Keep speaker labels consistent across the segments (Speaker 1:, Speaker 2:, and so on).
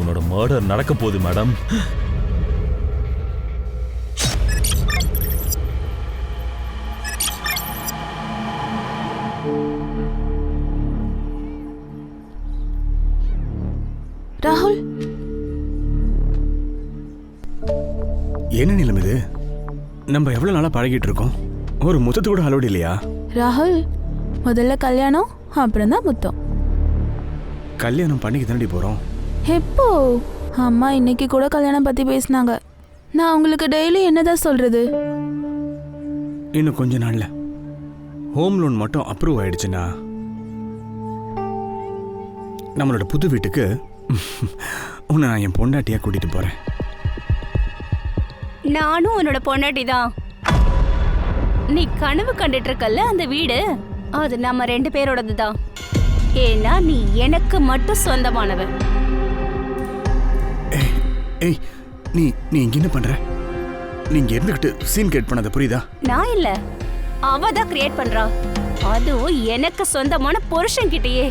Speaker 1: இன்னைக்கு உன்னோட மர்டர் நடக்க போகுது மேடம்.
Speaker 2: ராகுல்,
Speaker 3: என்ன நிலம் இது? நம்ம எவ்வளவு நாளா பழகிட்டு இருக்கோம், ஒரு முத்தத்து கூட அலோடு இல்லையா?
Speaker 2: ராகுல், முதல்ல கல்யாணம், அப்புறம் தான் முத்தம்.
Speaker 3: கல்யாணம் பண்ணிக்கு தாண்டி போறோம்.
Speaker 2: எப்போ? அம்மா இன்னைக்கு கூட கல்யாணம் பத்தி பேசினாங்க. நான் உங்களுக்கு டெய்லி என்னதான் சொல்றது?
Speaker 3: இன்னும் கொஞ்ச நாள்ல ஹோம் லோன் மட்டும் அப்ரூவ் ஆயிடுச்சுன்னா நம்மளோட புது வீட்டுக்கு உன்னை நான் என் பொண்டாட்டியா கூட்டிட்டு போறேன்.
Speaker 4: நானும் உன்னோட பொண்டாட்டி தான். நீ கனவு கண்டுட்டு இருக்கல்ல அந்த வீடு, அது நம்ம 2 பேரோடது தான். ஏன்னா நீ எனக்கு மட்டும் சொந்தமானவன்.
Speaker 3: ஏய், நீ நீ இங்க என்ன பண்ற? நீங்க இருந்துகிட்டு சீன் கிரியேட் பண்ணாத, புரியுதா?
Speaker 4: நான் இல்ல, அவ தான் கிரியேட் பண்றா. அதுவும் எனக்கு சொந்தமான புருஷன் கிட்டயே.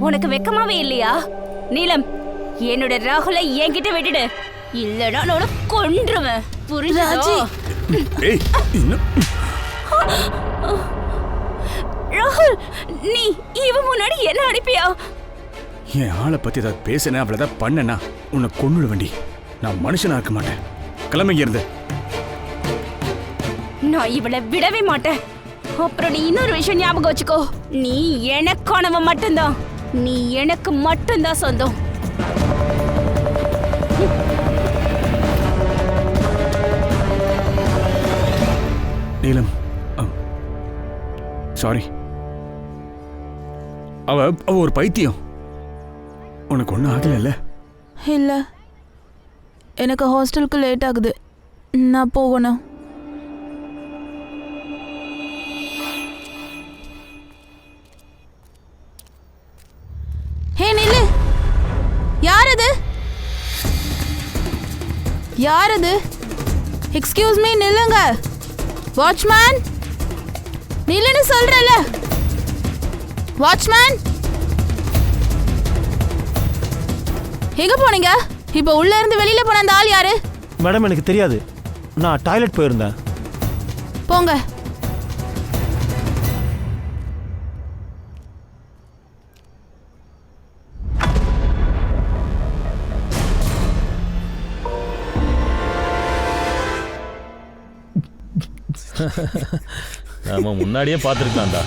Speaker 4: உனக்கு வெக்கமாவே இல்லையா? நீலம், என்னோட ராகுலை என்கிட்ட விட்டுடு, இல்லனா நான் கொன்றுவேன். புரியுதா?
Speaker 3: ஏய்,
Speaker 4: ராகுல், நீ இவ முன்னாடி என்ன அடிப்பியா?
Speaker 3: என் ஆளை பத்தி ஏதாவது பேசினேன், அவ்வளவுதான் பண்ணனா உன்னை கொன்னுட வேண்டி. நான் மனுஷனா இருக்க மாட்டேன். கிளம்பிங்க இருந்து.
Speaker 4: நான் இவளை விடவே மாட்டேன். அப்புறம் நீ இன்னொரு விஷயம் ஞாபகம் வச்சுக்கோ, நீ எனக்கானவன் மட்டும்தான். நீ எனக்கு மட்டும்தான் சொந்தம்.
Speaker 3: நீலம், சாரி. அவ ஒரு பைத்தியம். உனக்கு ஒன்றும் ஆகல?
Speaker 2: இல்ல, எனக்கு ஹாஸ்டலுக்கு லேட் ஆகுது, நான் போகணும். ஹே நில்லு! யார் அது? யார் அது? எக்ஸ்கியூஸ் மீ, நில்லுங்க. வாட்ச்மேன், நில்லுன்னு சொல்றல. வாட்ச்மேன், எங்க போனீங்க? இப்போ உள்ள இருந்து வெளியில போன அந்த ஆள் யாரு?
Speaker 5: மேடம், எனக்கு தெரியாது, நான் டாய்லெட் போயிருந்தேன்.
Speaker 2: போங்க.
Speaker 1: நாம முன்னாடியே பார்த்துருக்கலாம்டா.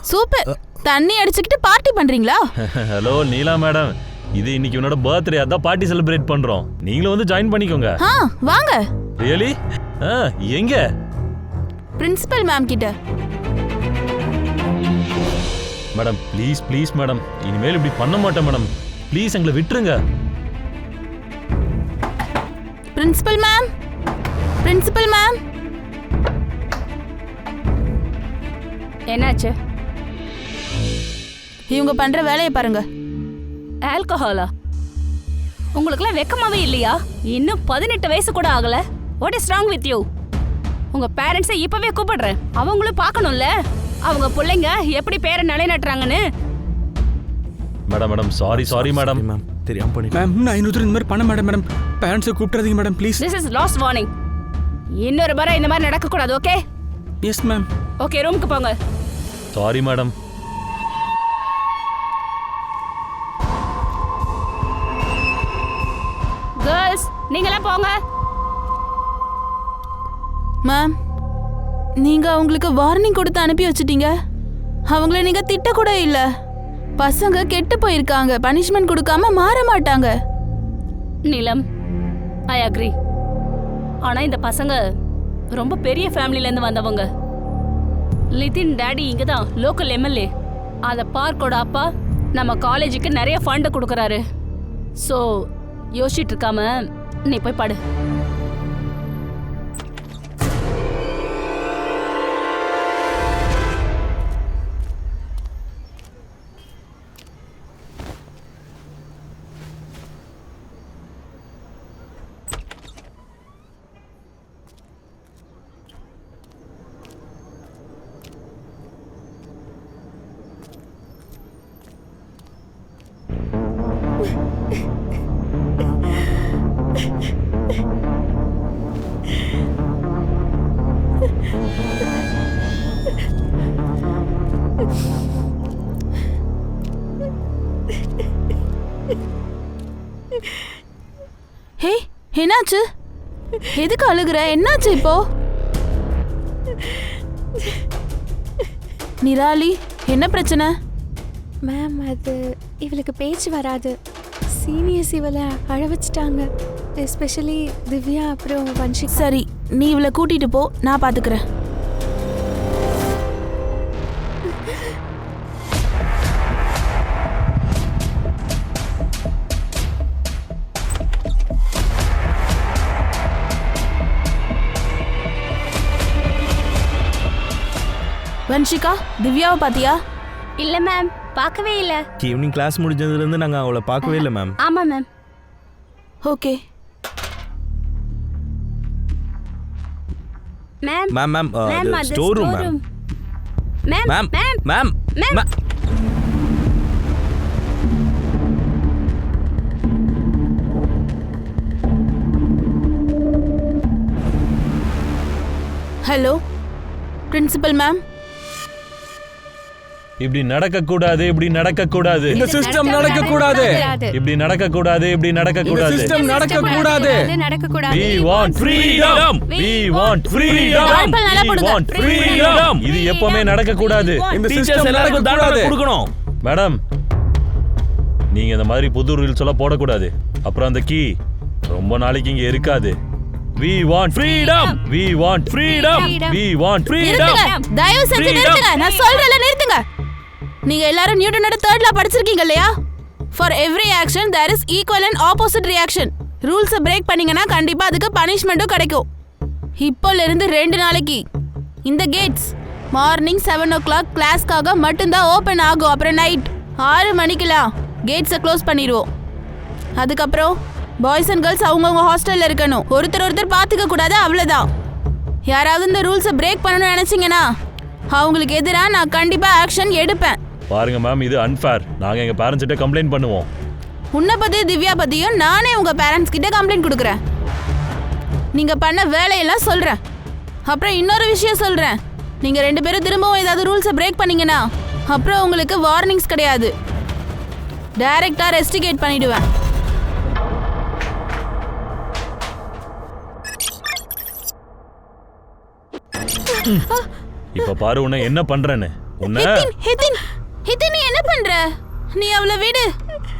Speaker 2: சூப்பர், தண்ணி அடிச்சுக்கிட்டு பார்ட்டி பண்றீங்களா?
Speaker 1: ஹலோ நீலா மேடம், இது இன்னைக்கு உன்னோட பர்த்டே, அதான் பார்ட்டி செலிப்ரேட் பண்றோம். நீங்களும் வந்து ஜாயின் பண்ணிக்கோங்க.
Speaker 2: வாங்க.
Speaker 1: ரியலி? எங்க?
Speaker 2: பிரின்சிபல் மேம் கிட்ட.
Speaker 1: மேடம் ப்ளீஸ் ப்ளீஸ் மேடம், இனிமேல் இப்படி பண்ண மாட்டேன் மேடம். ப்ளீஸ் எங்களை விட்டுருங்க.
Speaker 2: Principal ma'am, principal ma'am.
Speaker 4: என்னாச்சு?
Speaker 2: இவங்க பண்ற வேலையை பாருங்க.
Speaker 4: ஆல்கஹாலா? உங்களுக்குலாம் வெக்கமாவே இல்லையா? இன்னும் 18 வயசு கூட ஆகல. What is wrong with you? உங்க பேரண்ட்ஸை இப்பவே கூப்பிடுறேன், அவங்களும் பார்க்கணும்ல அவங்க பிள்ளைங்க எப்படி பேரை நிலைநாட்டுறாங்கன்னு.
Speaker 1: Madam madam sorry sorry madam.
Speaker 5: Ma'am, தெரியாம பண்ணிட்டேன்.
Speaker 3: மேம், நான் இன்னொரு இந்த மாதிரி பண்ண மாட்டேன் மேடம். பேரண்ட்ஸை கூப்பிடாதீங்க madam, please.
Speaker 4: This is last warning. இன்னொரு முறை இந்த மாதிரி நடக்க கூடாது, ஓகே?
Speaker 3: Yes ma'am.
Speaker 4: ஓகே, ரூமுக்கு போங்க.
Speaker 1: Sorry madam.
Speaker 4: கேர்ள்ஸ், நீங்களே போங்க.
Speaker 2: மேம், நீங்க அவங்களுக்கு வார்னிங் கொடுத்து அனுப்பி வச்சிட்டீங்க. அவங்கள நீங்க திட்ட கூட இல்ல. பசங்க கெட்டு போயிருக்காங்க, பனிஷ்மெண்ட் கொடுக்காம மாற மாட்டாங்க.
Speaker 4: நீலம், ஐ அக்ரி. ஆனா இந்த பசங்க ரொம்ப பெரிய ஃபேமிலில இருந்து வந்தவங்க. லிதின் டாடி இங்க தான் லோக்கல் எம்எல்ஏ. அத பார்க்கோட அப்பா நம்ம காலேஜுக்கு நிறைய ஃபண்ட் கொடுக்கறாரு. சோ யோசிச்சுட்டு இருக்காம நீ போய் படு.
Speaker 2: என்னாச்சு? எதுக்கு அழுகுற? என்னாச்சு இப்போ? நிராலி, என்ன பிரச்சனை?
Speaker 6: மேம், அது இவளுக்கு பேச்சு வராது. சீனியர்ஸ் இவளை அழ வச்சுட்டாங்க. எஸ்பெஷலி திவ்யா அப்புறம் வன்ஷிகா.
Speaker 2: சரி, நீ இவளை கூட்டிட்டு போ, நான் பாத்துக்கிறேன். வன்ஷிகா, திவ்யாவை பாத்தியா?
Speaker 6: இல்ல மேம், பார்க்கவே இல்ல.
Speaker 5: ஈவினிங் கிளாஸ் முடிஞ்சதுலேருந்து நாங்கள் அவளை பார்க்கவே இல்லை மேம்.
Speaker 6: ஆமா ma'am.
Speaker 2: Okay.
Speaker 6: Ma'am
Speaker 5: ma'am ma'am
Speaker 6: ma'am, அது
Speaker 5: store room ma'am.
Speaker 6: Ma'am
Speaker 5: ma'am
Speaker 6: ma'am
Speaker 5: ma'am
Speaker 6: ma'am.
Speaker 2: Hello principal ma'am.
Speaker 1: இப்படி நடக்க கூடாது, இப்படி நடக்க கூடாது,
Speaker 3: இந்த சிஸ்டம் நடக்க கூடாது.
Speaker 1: இப்படி நடக்க கூடாது, இப்படி நடக்க
Speaker 3: இந்த
Speaker 1: கூடாது.
Speaker 3: சிஸ்டம் நடக்க கூடாது.
Speaker 6: நடக்க கூடாது.
Speaker 1: We want freedom. We want freedom.
Speaker 2: வாய்ப்பை நல்லா
Speaker 1: We
Speaker 2: கொடுங்க.
Speaker 1: want freedom. இது எப்பவுமே நடக்க கூடாது.
Speaker 3: இந்த
Speaker 5: டீச்சர்ஸ்
Speaker 3: சிஸ்டம்
Speaker 5: எல்லாருக்கும்
Speaker 3: நடக்க
Speaker 5: தண்டனை
Speaker 3: கூடாது.
Speaker 5: கொடுக்கணும்.
Speaker 1: மேடம், நீங்க இந்த மாதிரி புது ரூல்ஸ் எல்லாம் போடக்கூடாது. அப்புறம் அந்த கீ ரொம்ப நாளைக்கு இங்க இருக்காது. We want freedom. We want freedom. We want freedom.
Speaker 2: நிறுத்துங்க, தயவு செஞ்சு நிறுத்துங்க. நான் சொல்றேன்ல, நிறுத்துங்க. நீங்க எல்லாரும் நியூட்டனோட 3rd லா படிச்சிருக்கீங்க இல்லையா? For every action there is equal and opposite reaction. ரூல்ஸை பிரேக் பண்ணீங்கன்னா கண்டிப்பா அதுக்கு பனிஷ்மெண்ட்டும் கிடைக்கும். இப்போல இருந்து 2 நாளைக்கு இந்த கேட்ஸ் மார்னிங் 7 o'clock கிளாஸ்க்காக மட்டும்தான் ஓப்பன் ஆகும். அப்புறம் நைட் 6 மணிக்கெல்லாம் கேட்ஸை க்ளோஸ் பண்ணிடுவோம். அதுக்கப்புறம் பாய்ஸ் அண்ட் கேர்ள்ஸ் அவங்கவுங்க ஹாஸ்டல்ல இருக்கணும். ஒருத்தர் பார்த்துக்க கூடாது, அவ்வளோதான். யாராவது இந்த ரூல்ஸை பிரேக் பண்ணணும்னு நினைச்சீங்கன்னா அவங்களுக்கு எதிராக நான் கண்டிப்பா ஆக்ஷன் எடுப்பேன்.
Speaker 1: பாருங்க மேம், இது அன்ஃபேர். நாங்க எங்க பேரண்ட்ஸ் கிட்ட கம்ப்ளைண்ட் பண்ணுவோம்.
Speaker 2: உன்னை பத்தி திவ்யா பத்தியும் நானே உங்க பேரண்ட்ஸ் கிட்ட கம்ப்ளைண்ட் கொடுக்குறேன். நீங்க பண்ண வேலையெல்லாம் சொல்றேன். அப்புறம் இன்னொரு விஷயம் சொல்றேன். நீங்க 2 பேரும் திரும்பவும் ஏதாவது ரூல்ஸை பிரேக் பண்ணீங்கன்னா அப்புறம் உங்களுக்கு வார்னிங்ஸ் கிடையாது. டைரக்டா ரெஸ்டிகேட் பண்ணிடுவேன்.
Speaker 1: இப்ப பாரு உன்னை என்ன பண்றேன்னு. உன்னை
Speaker 2: ஹிதின், நீ என்ன பண்ற? நீ அவளை விடு.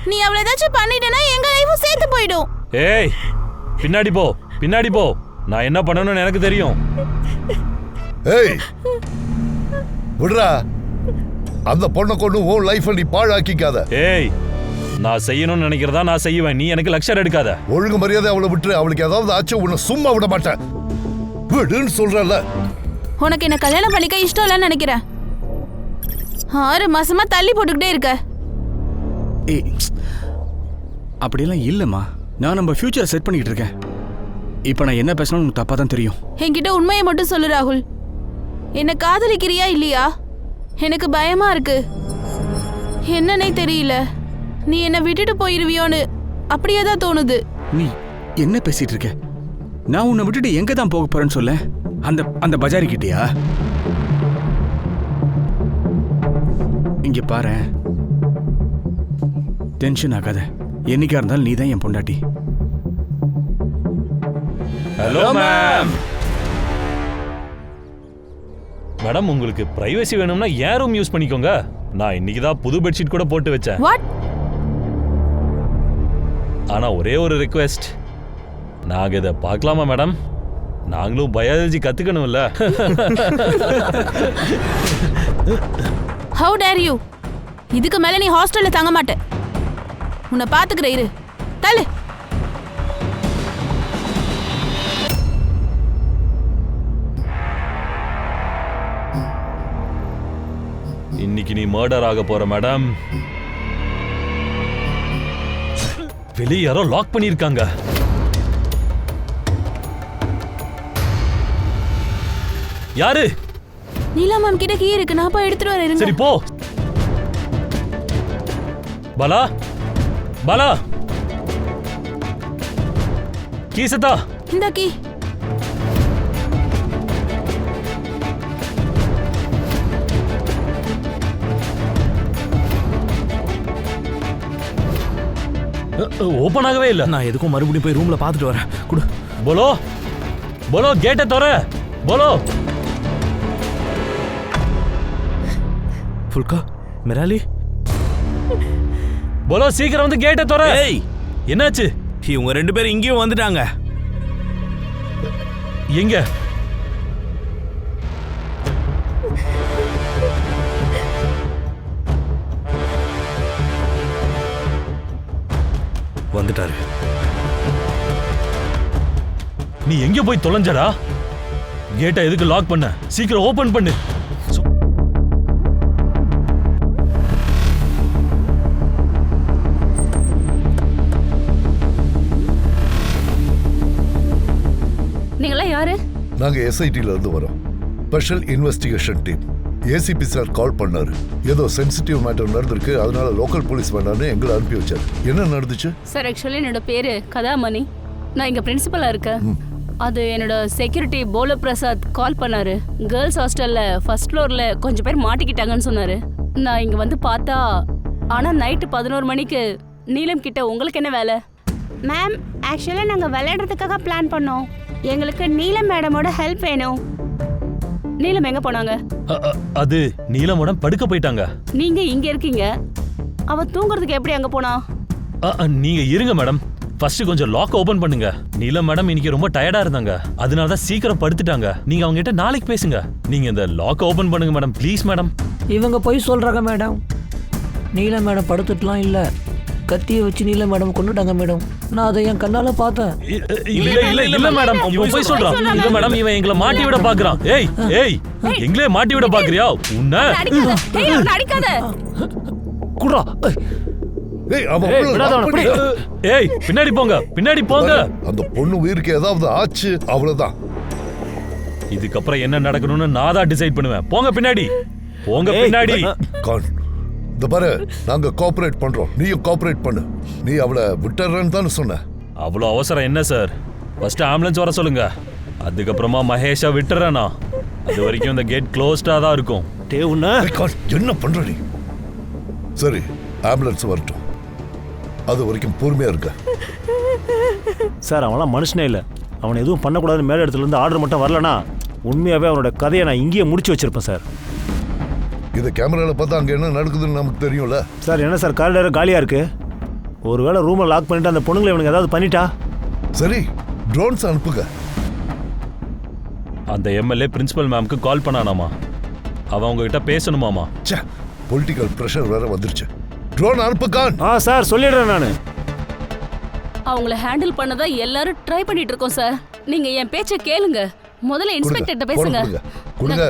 Speaker 2: நீ அவளை ஏதாச்சும் பண்ணிட்டனா எங்க லைஃபும் சேர்த்து போயிடும்.
Speaker 1: ஏய், பின்னாடி போ, பின்னாடி போ. நான் என்ன பண்ணணும்னு எனக்கு தெரியும்.
Speaker 7: ஏய் விடுறா, அந்த பொண்ணை கொண்டு உன் லைஃபை நீ பாழாக்கிக்காத.
Speaker 1: ஏய், நான் செய்யணும்னு நினைக்கிறதா நான் செய்வேன். நீ எனக்கு லக்ஷர் எடுக்காத.
Speaker 7: ஒழுங்கு மரியாதை அவளை விட்டு. அவளுக்கு ஏதாவது ஆச்சு உன்னை சும்மா விட மாட்டேன். விடுன்னு சொல்றல.
Speaker 2: உனக்கு என்ன கல்யாணம் பண்ணிக்க இஷ்டம் இல்லைன்னு நினைக்கிறேன். 6 மாசமா தள்ளி போட்டுக்கிட்டே இருக்க.
Speaker 3: ஏய், அப்படியெல்லாம் இல்லைம்மா. நான் நம்ம ஃபியூச்சரை செட் பண்ணிக்கிட்டு இருக்கேன். இப்போ நான் என்ன பேசணும்னு உனக்கு தப்பாக தான் தெரியும்.
Speaker 2: என்கிட்ட உண்மையை மட்டும் சொல்லு ராகுல். என்ன காதலிக்கிறியா இல்லையா? எனக்கு பயமா இருக்கு. என்னன்னே தெரியல. நீ என்ன விட்டுட்டு போயிருவியோன்னு அப்படியே தான் தோணுது.
Speaker 3: நீ என்ன பேசிட்டு இருக்க? நான் உன்னை விட்டுட்டு எங்க தான் போக போறேன்னு சொல்ல? அந்த பஜாரி கிட்டயா? இங்க பாரு, டென்ஷன் ஆகாத. என்னைக்கா இருந்தாலும் நீ தான் என் பொண்டாட்டி.
Speaker 1: Hello ma'am. மேடம், உங்களுக்கு பிரைவசி வேணும்னா ஏன் ரூம் யூஸ் பண்ணிக்கோங்க. நான் இன்னைக்கு தான் புது பெட்ஷீட் கூட போட்டு வச்சேன்.
Speaker 2: வாட்?
Speaker 1: ஆனா ஒரே ஒரு ரிக்வெஸ்ட். நாங்க இதை பார்க்கலாமா மேடம்? நாங்களும் பயாலஜி கத்துக்கணும்ல.
Speaker 2: How dare you? இதுக்கு மேல நீ ஹாஸ்டல்ல தங்க மாட்ட. உன்னை பாத்துக்கிற இரு. தள்ளு.
Speaker 1: இன்னைக்கு நீ மர்டர் ஆக போற மேடம். வெளியே யாரோ லாக் பண்ணிருக்காங்க. யாரு?
Speaker 2: நீலா மேம் கிட்ட கீ இருக்கு. நான் போய் எடுத்துட்டு வரேன்.
Speaker 1: சரி போ. பாலா, பாலா, கீசத்தா.
Speaker 2: இந்த கீ.
Speaker 1: ஓபன் ஆகவே இல்ல.
Speaker 5: நான் எதுக்கும் மறுபடியும் போய் ரூம்ல பார்த்துட்டு வரேன். குடு.
Speaker 1: போலோ போலோ கேட்டை தர. போலோ
Speaker 5: ஃபுல்கா மிராலி.
Speaker 1: போலோ சீக்கிரம் வந்து கேட்டை தர.
Speaker 5: ஏய்
Speaker 1: என்னாச்சு?
Speaker 5: இவங்க 2 பேரும் இங்கேயும் வந்துட்டாங்க.
Speaker 1: எங்க?
Speaker 5: வந்துட்டாரு.
Speaker 1: நீ எங்க போய் தொலைஞ்சடா? கேட்டை எதுக்கு லாக் பண்ண? சீக்கிரம் ஓபன் பண்ணு.
Speaker 4: நீங்களாம் யாரு?
Speaker 7: நாங்க எஸ்ஐடில இருந்து வரோம். Special investigation team. ACP sir call பண்ணாரு. ஏதோ சென்சிட்டிவ் மேட்டர் நடந்திருக்கு, அதனால லோக்கல் போலீஸ் வேண்டான்னு எங்களை அனுப்பி வச்சாரு. என்ன நடந்துச்சு
Speaker 4: சார், ஆக்சுவலி என்னோட பேரு கதாமணி. நான் இங்க பிரின்சிபலா இருக்கேன். அது என்னோட செக்யூரிட்டி போலோ பிரசாத் கால் பண்ணாரு. கேர்ள்ஸ் ஹாஸ்டல்ல ஃபர்ஸ்ட் ஃப்ளோர்ல கொஞ்சம் பேர் மாட்டிக்கிட்டாங்கன்னு சொன்னாரு. நான் இங்க வந்து பார்த்தா, ஆனா நைட்டு 11 மணிக்கு நீலம் கிட்ட உங்களுக்கு என்ன வேலை?
Speaker 8: மேம், ஆக்சுவலாக நாங்கள் விளையாடுறதுக்காக பிளான் பண்ணோம். எங்களுக்கு நீலம் மேடமோட ஹெல்ப் வேணும்.
Speaker 4: நீலம் எங்க போனாங்க?
Speaker 1: அது நீலமோடம் படுக்க போயிட்டாங்க.
Speaker 4: நீங்க இங்க இருக்கீங்க, அவ தூங்குறதுக்கு எப்படி அங்க போனா?
Speaker 1: நீங்க இருங்க மேடம். ஃபர்ஸ்ட் கொஞ்சம் லாக் ஓபன் பண்ணுங்க. நீலம் மேடம் இன்னைக்கு ரொம்ப டயர்டா இருந்தாங்க, அதனால தான் சீக்கிரம் படுத்துட்டாங்க. நீங்க அவங்க கிட்ட நாளைக்கு பேசுங்க. நீங்க இந்த லாக் ஓபன் பண்ணுங்க மேடம், ப்ளீஸ் மேடம்.
Speaker 9: இவங்க போய் சொல்றாங்க மேடம். நீல மேடம் படுத்துட்டுலாம் இல்ல, கத்தியை வச்சு நீல மேடம் கொண்டுட்டாங்க மேடம். நான் அதை என் கண்ணால பார்த்தேன்.
Speaker 1: இல்ல மேடம், இவன் போய் சொல்றான். இல்ல மேடம், இவன் எங்களை மாட்டி விட பாக்குறான். ஏய் ஏய், எங்களே மாட்டி விட பாக்குறியா? உன்ன
Speaker 4: அடிக்காத.
Speaker 9: குடுறா.
Speaker 1: ஏய் பின்னாடி போங்க, பின்னாடி போங்க.
Speaker 7: அந்த பொண்ணு உயிருக்கு ஏதாவது ஆச்சு அவ்வளவுதான்.
Speaker 1: இதுக்கப்புறம் என்ன நடக்கணும்னு நான் தான் டிசைட் பண்ணுவேன். போங்க பின்னாடி, போங்க பின்னாடி.
Speaker 7: இந்த பாரு, நாங்க கோஆபரேட் பண்றோம், நீயும் கோஆபரேட் பண்ணு. நீ அவளை விட்டுறன்னு தானே சொன்ன.
Speaker 1: அவ்வளோ அவசரம் என்ன சார்? ஃபர்ஸ்ட் ஆம்புலன்ஸ் வர சொல்லுங்க, அதுக்கப்புறமா மகேஷா விட்டுறேனா. அது வரைக்கும் இந்த கேட் க்ளோஸ்டா தான் இருக்கும்.
Speaker 7: என்ன பண்ற நீ? சரி, ஆம்புலன்ஸ் வரட்டும், அது வரைக்கும் பொறுமையா இருக்க.
Speaker 10: சார், அவன்லாம் மனுஷனே இல்லை. அவனை எதுவும் பண்ணக்கூடாதுன்னு மேலே இடத்துல இருந்து ஆர்டர் மட்டும் வரலனா உண்மையாகவே அவனோட கதையை நான் இங்கேயே முடிச்சு வச்சிருப்பேன் சார்.
Speaker 7: இதை கேமரால பார்த்தா அங்கே என்ன நடக்குதுன்னு நமக்கு தெரியும்ல
Speaker 10: சார். என்ன சார், காரிடார் காலியாக இருக்கு. ஒருவேளை ரூமை லாக் பண்ணிட்டு அந்த பொண்ணுங்களை இவனுக்கு ஏதாவது பண்ணிட்டா?
Speaker 7: சரி, ட்ரோன்ஸ் அனுப்புங்க.
Speaker 1: அந்த எம்எல்ஏ பிரின்சிபல் மேம்க்கு கால் பண்ணானாமா, அவன் உங்ககிட்ட பேசணுமாமா.
Speaker 7: பொலிட்டிக்கல் பிரஷர் வேற வந்துருச்சு. ட்ரோன் அனுப்புக்கான்.
Speaker 10: சார், சொல்லிடுறேன் நான்.
Speaker 4: அவங்கள ஹேண்டில் பண்ணதா எல்லாரும் ட்ரை பண்ணிட்டு இருக்கோம் சார். நீங்க என் பேச்ச கேளுங்க. முதல்ல இன்ஸ்பெக்டர்ட்ட பேசுங்க.
Speaker 7: கொடுங்க.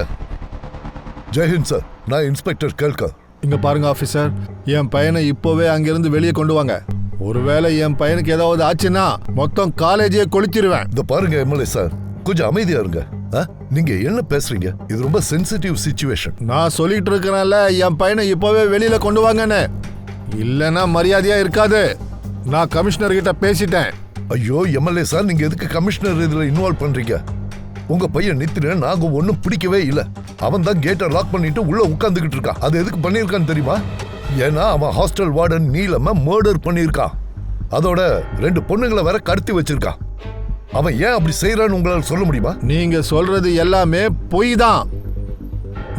Speaker 7: ஜெயஹிந்த் சார், நான் இன்ஸ்பெக்டர் கேள்கர்.
Speaker 11: இங்க பாருங்க ஆபீசர், என் பையனை இப்போவே அங்கிருந்து வெளியே கொண்டு வாங்க. ஒருவேளை என் பையனுக்கு ஏதாவது ஆச்சுன்னா மொத்தம் காலேஜே கொளுத்திடுவேன்.
Speaker 7: இந்த பாருங்க எம்எல்ஏ சார், கொஞ்சம் அமைதியா இருங்க. நீங்க என்ன பேசுறீங்க? இது ரொம்ப சென்சிட்டிவ் சிச்சுவேஷன்.
Speaker 11: நான் சொல்லிட்டு இருக்கேன்ல, என் பையனை இப்போவே வெளியில கொண்டு வாங்கன்னு. இல்லைன்னா மரியாதையா இருக்காது. நான் கமிஷனர் கிட்ட பேசிட்டேன்.
Speaker 7: ஐயோ எம்எல்ஏ சார், நீங்க எதுக்கு கமிஷனர் இதுல இன்வால்வ் பண்றீங்க? உங்க பையன் நித்திரன் நாங்க ஒன்னும் பிடிக்கவே இல்ல. அவன் தான் கேட்டை லாக் பண்ணிட்டு உள்ள உட்கார்ந்துகிட்டு இருக்கான். அது எதுக்கு பண்ணிருக்கான்னு தெரியுமா? ஏன்னா அவன் ஹாஸ்டல் வார்டன் நீலம மர்டர் பண்ணிருக்கான். அதோட 2 பொண்ணுங்களை வேற கடத்தி வச்சிருக்கான். அவன் ஏன் அப்படி செய்யறான்னு உங்களால சொல்ல முடியுமா?
Speaker 11: நீங்க சொல்றது எல்லாமே பொய் தான்.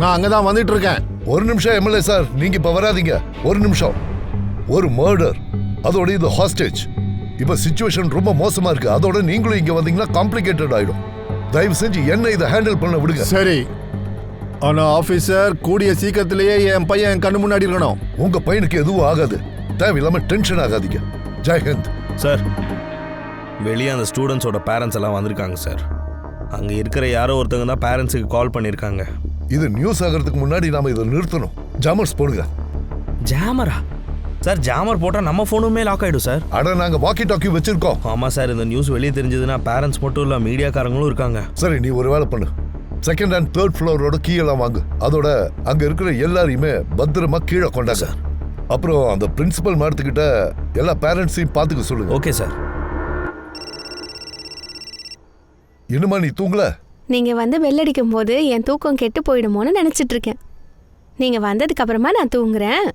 Speaker 11: நான் அங்கதான் வந்துட்டு இருக்கேன்.
Speaker 7: ஒரு நிமிஷம் எம்எல்ஏ சார், நீங்க இப்ப வராதீங்க. ஒரு நிமிஷம். ஒரு மர்டர், அதோட இது ஹாஸ்டேஜ். இப்ப சிச்சுவேஷன் ரொம்ப மோசமா இருக்கு. அதோட நீங்களும் இங்க வந்தீங்கன்னா காம்ப்ளிகேட்டட் ஆயிடும். தயவு செஞ்சு என்ன இதை ஹேண்டில் பண்ண விடுங்க.
Speaker 11: சரி, ஆனா ஆபீசர், கூடிய சீக்கிரத்திலேயே என் பையன் என் கண்ணு முன்னாடி இருக்கணும்.
Speaker 7: உங்க பையனுக்கு எதுவும் ஆகாது. தேவையில்லாம டென்ஷன் ஆகாதீங்க. ஜெயஹிந்த்
Speaker 5: சார். வெளியே அந்த ஸ்டூடெண்ட்ஸோட பேரண்ட்ஸ் எல்லாம் வந்திருக்காங்க சார். அங்கே இருக்கிற யாரோ ஒருத்தங்க தான் பேரண்ட்ஸுக்கு கால் பண்ணியிருக்காங்க.
Speaker 7: இது நியூஸ் ஆகிறதுக்கு முன்னாடி நாம இதை நிறுத்தணும். ஜாமர்ஸ் போடுங்க.
Speaker 5: ஜாமரா? சார், ஜாமர் போட்டால் நம்ம ஃபோனுமே லாக் ஆகிடும் சார்.
Speaker 7: அட, நாங்கள் வாக்கி டாக்கி வச்சிருக்கோம்.
Speaker 5: ஆமாம் சார், இந்த நியூஸ் வெளியே தெரிஞ்சதுன்னா பேரண்ட்ஸ் மட்டும் இல்லை, மீடியாக்காரங்களும் இருக்காங்க.
Speaker 7: சரி, நீ ஒரு வேலை பண்ணு. 2nd and 3rd ஃப்ளோரோட கீழெல்லாம் வாங்கு. அதோட அங்கே இருக்கிற எல்லாரையுமே பத்திரமா கீழே கொண்டாங்க. அப்புறம் அந்த பிரின்சிபல் மேடத்துக்கிட்ட எல்லா பேரண்ட்ஸையும் பார்த்துக்க சொல்லுங்க.
Speaker 5: Okay sir.
Speaker 7: இன்னுமா நீ தூங்கல?
Speaker 6: நீங்க வந்து வெள்ளடிக்கும் போது என் தூக்கம் கெட்டு போயிடுமோன்னு நினைச்சிட்டு இருக்கேன். நீங்க வந்ததுக்கு அப்புறமா நான் தூங்குறேன்.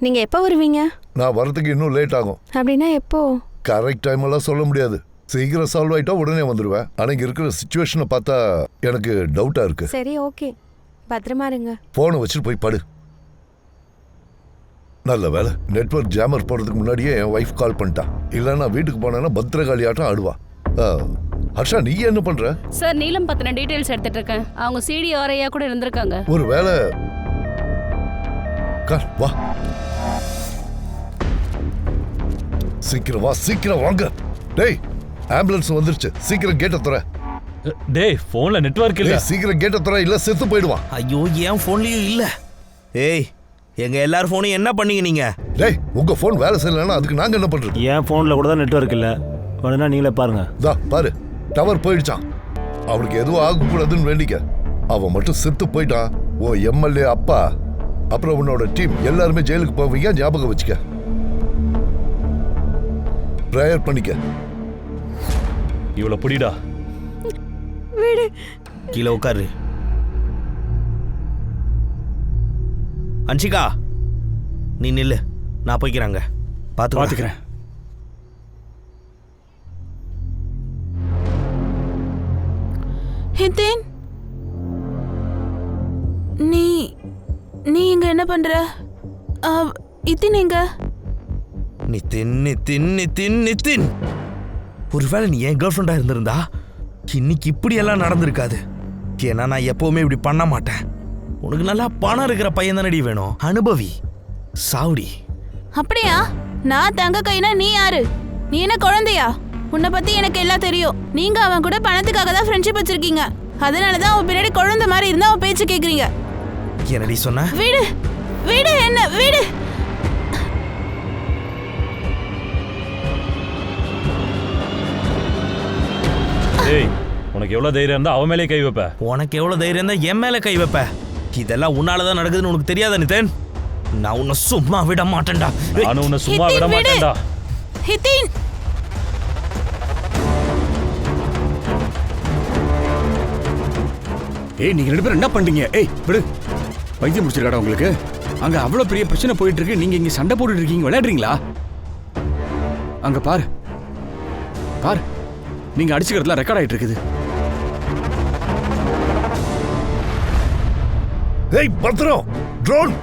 Speaker 6: நீங்க எப்போ வருவீங்க?
Speaker 7: நான் வரதுக்கு இன்னும் லேட் ஆகும்.
Speaker 6: அப்படின்னா எப்போ?
Speaker 7: கரெக்ட் டைம் எல்லாம் சொல்ல முடியாது. சீக்கிரம் சால்வ் ஆயிட்டா உடனே வந்துடுவேன். ஆனா இங்க இருக்கிற சிச்சுவேஷனை பார்த்தா எனக்கு டவுட்டா இருக்கு.
Speaker 6: சரி, ஓகே, பத்திரமா இருங்க.
Speaker 7: போனை வச்சுட்டு போய் படு. நல்ல வேலை, நெட்வொர்க் ஜாமர் போறதுக்கு முன்னாடியே என் ஒய்ஃப் கால் பண்ணிட்டா. இல்லைன்னா வீட்டுக்கு போனேன்னா பத்திரகாளி ஆட்டம் ஆடுவா. ஹர்ஷா, நீ என்ன பண்ற?
Speaker 4: சார் நீலம் பத்தின டீடைல்ஸ் எடுத்துட்டு இருக்கேன். அவங்க சிடிஆர்ஐயா கூட இருந்திருக்காங்க.
Speaker 7: ஒரு வேலை வா, சீக்கிரம் வா, சீக்கிரம் வாங்க. டேய், ஆம்புலன்ஸ் வந்துருச்சு, சீக்கிரம் கேட்ட தர.
Speaker 1: டேய், போன்ல நெட்வொர்க் இல்ல.
Speaker 7: சீக்கிரம் கேட்ட தர, இல்ல செத்து போயிடுவான்.
Speaker 5: ஐயோ, என் ஃபோன்லயும் இல்ல. ஏய், எங்க எல்லார் ஃபோனையும் என்ன பண்ணீங்க நீங்க?
Speaker 7: டேய், உங்க ஃபோன் வேலை செய்யலன்னா அதுக்கு நாங்க என்ன பண்றது?
Speaker 10: என் ஃபோனில் கூட தான் நெட்வொர்க் இல்லை. வேணும்னா நீங்களே பாருங்க.
Speaker 7: தா பாரு, டவர் போயிடுச்சான். அவனுக்கு எதுவும் ஆகக்கூடாதுன்னு வேண்டிக்க. அவன் மட்டும் செத்து போயிட்டான். ஓ எம்எல்ஏ அப்பா, அப்புறம் உன்னோட டீம் எல்லாருமே ஜெயிலுக்கு போவீங்க, ஞாபகம் வச்சுக்க. ப்ரேயர் பண்ணிக்க.
Speaker 1: இவ்வளவு புடிடா.
Speaker 5: கீழே உட்காரு. அன்ஷிகா, நீ நில்லு, நான் போய்க்கிறாங்க.
Speaker 3: பார்த்துக்கிறேன்.
Speaker 2: ஹிதேன், நீ நீ இங்க என்ன பண்ற? இத்தின் எங்க?
Speaker 5: நிதின், ஒருவேளை நீ என் கேர்ள் ஃப்ரெண்டா இருந்திருந்தா இன்னைக்கு இப்படி எல்லாம் நடந்திருக்காது. ஏன்னா நான் எப்பவுமே இப்படி பண்ண மாட்டேன். உனக்கு நல்லா பணம் இருக்கிற பையன் தானடி வேணும். அனுபவி, சாவுடி.
Speaker 2: அப்படியா? நான் தங்க கைனா நீ யாரு? நீ என்ன குழந்தையா? உன்னை பத்தி எனக்கு எல்லாம் தெரியும். நீங்க அவன் கூட பணத்துக்காக தான் ஃப்ரெண்ட்ஷிப் வச்சிருக்கீங்க. அதனாலதான் அவன் பின்னாடி குழந்தை மாதிரி இருந்தா அவன் பேச்சு கேக்குறீங்க.
Speaker 5: என்னடி சொன்ன?
Speaker 2: வீடு வீடு என்ன வீடு?
Speaker 1: டேய், உனக்கு எவ்வளவு தைரியம் இருந்தா அவன் மேலே கை வைப்ப?
Speaker 5: உனக்கு எவ்வளவு தைரியம் இருந்தா என் மேல கை வைப்ப? இதெல்லாம் உன்னாலதான் நடக்குதுன்னு உனக்கு தெரியாதா நிதன்? நான் உன்னை சும்மா விட மாட்டேன்டா.
Speaker 1: நானும் உன்னை சும்மா விட மாட்டேன்டா.
Speaker 2: ஹிதேன்,
Speaker 3: ஏய், நீங்க 2 பேரும் என்ன பண்றீங்க? ஏய், விடு. வைத்தியம் முடிச்சிருக்காடா உங்களுக்கு? அங்க அவ்வளவு பெரிய பிரச்சனை போயிட்டு இருக்கு, நீங்க இங்க சண்டை போட்டுட்டு இருக்கீங்க. விளையாடுறீங்களா? அங்க பாரு பாரு, நீங்க அடிச்சுக்கிறதுலாம் ரெக்கார்ட் ஆயிட்டு இருக்குது.
Speaker 7: ஏய் பத்திரம், ட்ரோன்.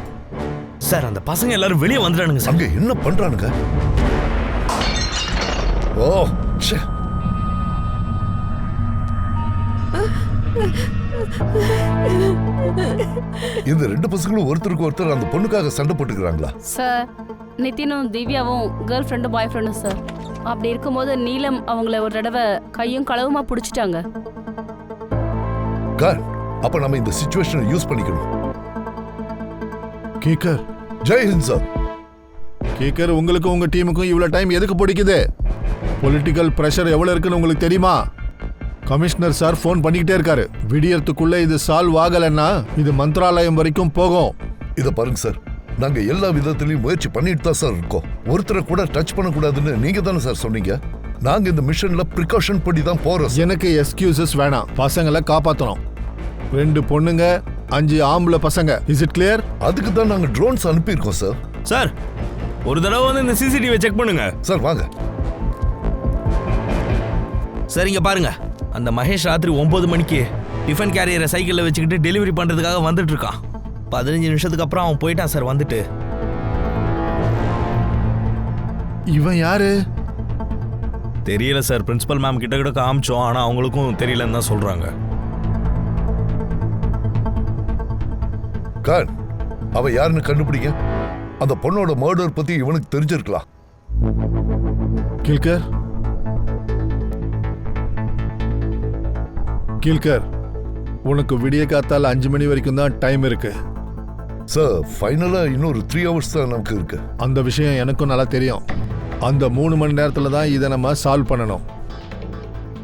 Speaker 5: சார், அந்த பசங்க எல்லாரும் வெளியே வந்துட்டானுங்க சார்.
Speaker 7: அங்க என்ன பண்றானுங்க? ஓ ச்சே. இந்த 2 பசங்களும் ஒருத்தருக்கு ஒருத்தர் அந்த பொண்ணுக்காக சண்டை போட்டுக்கிறாங்களா?
Speaker 4: சார், நிதினும் திவ்யாவும் கேர்ள் ஃப்ரெண்டும் பாய் ஃப்ரெண்டும் சார். அப்படி இருக்கும்போது நீலம் அவங்கள ஒரு தடவை கையும் களவுமா பிடிச்சிட்டாங்க.
Speaker 7: அப்ப நம்ம இந்த சிச்சுவேஷனை யூஸ் பண்ணிக்கணும்.
Speaker 11: கேக்கர்,
Speaker 7: ஜெய் ஹிந்த் சார்.
Speaker 11: கேக்கர், உங்களுக்கும் உங்க டீமுக்கும் இவ்வளவு டைம் எதுக்கு பிடிக்குது? பொலிட்டிக்கல் பிரஷர் எவ்வளவு இருக்குன்னு உங்களுக்கு தெரியுமா? கமிஷனர் சார் ஃபோன் பண்ணிக்கிட்டே இருக்காரு. விடியறதுக்குள்ள இது சால்வ் ஆகலைன்னா இது மந்திராலயம் வரைக்கும் போகும்.
Speaker 7: இத பாருங்க சார், நாங்க எல்லா விதத்திலையும் முயற்சி பண்ணிட்டு தான் சார் இருக்கோம். ஒருத்தரை கூட டச் பண்ணக்கூடாதுன்னு நீங்க தானே சார் சொன்னீங்க. நாங்க இந்த மிஷன்ல ப்ரிகாஷன் படி தான் போறோம்.
Speaker 11: எனக்கு எக்ஸ்கியூசஸ் வேணாம். பசங்களை காப்பாற்றணும். 2 பொண்ணுங்க, 5 ஆம்பளை பசங்க. Is it clear?
Speaker 7: அதுக்கு தான் நாங்க ட்ரோன்ஸ் அனுப்பியிருக்கோம் சார்.
Speaker 5: சார், ஒரு தடவை வந்து இந்த சிசிடிவி செக் பண்ணுங்க.
Speaker 7: சார் வாங்க.
Speaker 5: சார், இங்க பாருங்க. அந்த மகேஷ் ராத்திரி 9 மணிக்கு டிஃபன் கேரியரை சைக்கிளில் வச்சுக்கிட்டு டெலிவரி பண்ணுறதுக்காக வந்துட்டு இருக்கான். 15 நிமிஷத்துக்கு அப்புறம் அவன் போயிட்டான் சார். வந்துட்டு
Speaker 11: இவன் யாரு
Speaker 5: தெரியல சார். பிரின்சிபல் மேம் கிட்ட கூட காமிச்சோம், ஆனால் அவங்களுக்கும் தெரியலன்னு தான் சொல்கிறாங்க.
Speaker 7: அவ யாருன்னு கண்டுபிடிங்க. அந்த பொண்ணோட மர்டர் பத்தி இவனுக்கு தெரிஞ்சிருக்கலாம்.
Speaker 11: கில்கர், கில்கர், உனக்கு விடிய காத்தால 5 மணி வரைக்கும் தான் டைம் இருக்கு
Speaker 7: சார். ஃபைனலா இன்னொரு 3 hours தான் நமக்கு இருக்கு.
Speaker 11: அந்த விஷயம் எனக்கும் நல்லா தெரியும். அந்த 3 மணி நேரத்தில் தான் இதை நம்ம சால்வ் பண்ணணும்.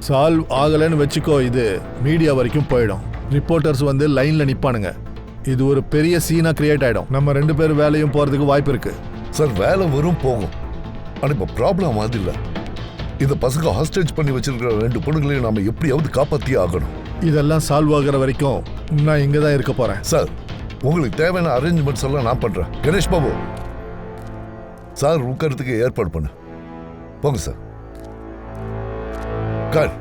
Speaker 11: சால்வ் ஆகலைன்னு வச்சுக்கோ, இது மீடியா வரைக்கும் போயிடும். ரிப்போர்ட்டர்ஸ் வந்து லைன்ல நிப்பானுங்க. இது ஒரு பெரிய சீனா கிரியேட் ஆயிடும். நம்ம 2 பேர் வேலையும் போறதுக்கு வாய்ப்பு இருக்கு.
Speaker 7: சார், வேலை வரும் போகும். ஆனா இப்ப ப்ராப்ளம் அது இல்ல. இந்த பசங்க ஹாஸ்டேஜ் பண்ணி வச்சிருக்கிற 2 பொண்ணுங்களையும் நாம எப்படியாவது காப்பாத்தியே ஆகணும்.
Speaker 11: இதெல்லாம் சால்வ் ஆகிற வரைக்கும் நான் இங்க தான் இருக்க போறேன்.
Speaker 7: சார், உங்களுக்கு தேவையான அரேஞ்ச்மெண்ட்ஸ் எல்லாம் நான் பண்றேன். கணேஷ் பாபு, சார் உட்காரத்துக்கு ஏற்பாடு பண்ணு. போங்க sir. Khan